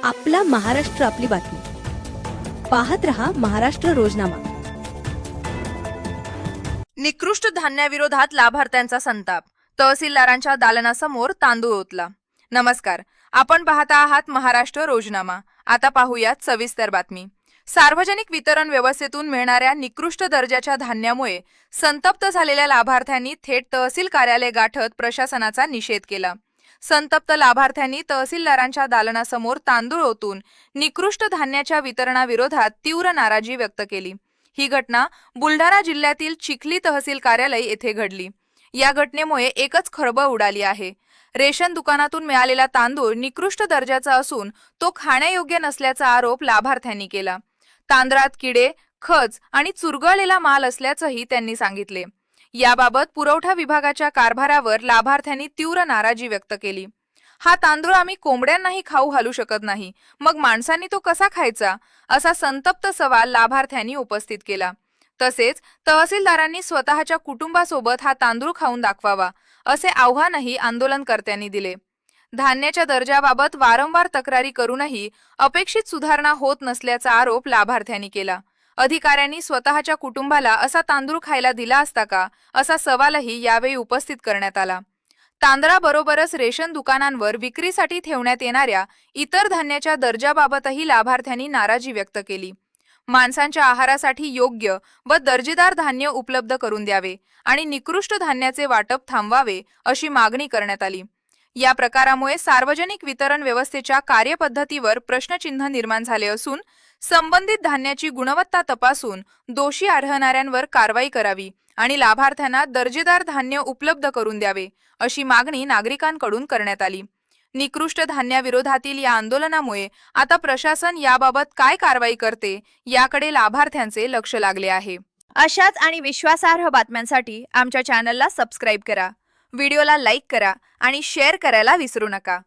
आपला महाराष्ट्र आपली बातमी पाहत रहा महाराष्ट्र रोजनामा। निकृष्ट धान्याविरोधात लाभार्थ्यांचा संताप, तहसीलदारांच्या दालनासमोर तांदूळ ओतला। नमस्कार, आपण पाहता आहात महाराष्ट्र रोजनामा। आता पाहूयात सविस्तर बातमी। सार्वजनिक वितरण व्यवस्थेतून मिळणाऱ्या निकृष्ट दर्जाच्या धान्यामुळे संतप्त झालेल्या लाभार्थ्यांनी थेट तहसील कार्यालय गाठत प्रशासनाचा निषेध केला। संतप्त लाभार्थ्यांनी तहसीलदारांच्या दालनासमोर तांदूळ ओतून निकृष्ट धान्याच्या वितरणाविरोधात तीव्र नाराजी व्यक्त केली। ही घटना बुलढाणा जिल्ह्यातील चिखली तहसील कार्यालय येथे घडली। या घटनेमुळे एकच खळबळ उडाली आहे। रेशन दुकानातून मिळालेला तांदूळ निकृष्ट दर्जाचा असून तो खाण्यायोग्य नसल्याचा आरोप लाभार्थ्यांनी केला। तांदळात किडे, खज आणि चुरगळलेला माल असल्याचंही त्यांनी सांगितले। याबाबत पुरवठा विभागाच्या कारभारावर लाभार्थ्यांनी तीव्र नाराजी व्यक्त केली। हा तांदूळ आम्ही कोंबड्यांनाही खाऊ घालू शकत नाही, मग माणसांनी तो कसा खायचा, असा संतप्त सवाल लाभार्थ्यांनी उपस्थित केला। तसेच तहसीलदारांनी स्वतःच्या कुटुंबासोबत हा तांदूळ खाऊन दाखवावा, असे आव्हानही आंदोलनकर्त्यांनी दिले। धान्याच्या दर्जाबाबत वारंवार तक्रारी करूनही अपेक्षित सुधारणा होत नसल्याचा आरोप लाभार्थ्यांनी केला। अधिकाऱ्यांनी स्वतःच्या कुटुंबाला असा तांदूळ खायला दिला असता का, असा सवालही यावेळी उपस्थित करण्यात आला। तांदळाबरोबरच रेशन दुकानांवर विक्रीसाठी ठेवण्यात येणाऱ्या इतर धान्याच्या दर्जाबाबतही लाभार्थ्यांनी नाराजी व्यक्त केली। माणसांच्या आहारासाठी योग्य व दर्जेदार धान्य उपलब्ध करून द्यावे आणि निकृष्ट धान्याचे वाटप थांबवावे, अशी मागणी करण्यात आली। या प्रकारामुळे सार्वजनिक वितरण व्यवस्थेच्या कार्यपद्धतीवर प्रश्नचिन्ह निर्माण झाले असून संबंधित धान्याची गुणवत्ता तपासून दोषी आढळणाऱ्यांवर कारवाई करावी आणि लाभार्थ्यांना दर्जेदार धान्य उपलब्ध करून द्यावे, अशी मागणी नागरिकांकडून करण्यात आली। निकृष्ट धान्याविरोधातील या आंदोलनामुळे आता प्रशासन याबाबत काय कारवाई करते, याकडे लाभार्थ्यांचे लक्ष लागले आहे। अशाच आणि विश्वासार्ह बातम्यांसाठी आमच्या चॅनलला सबस्क्राईब करा, व्हिडिओला लाईक करा आणि शेअर करायला विसरू नका।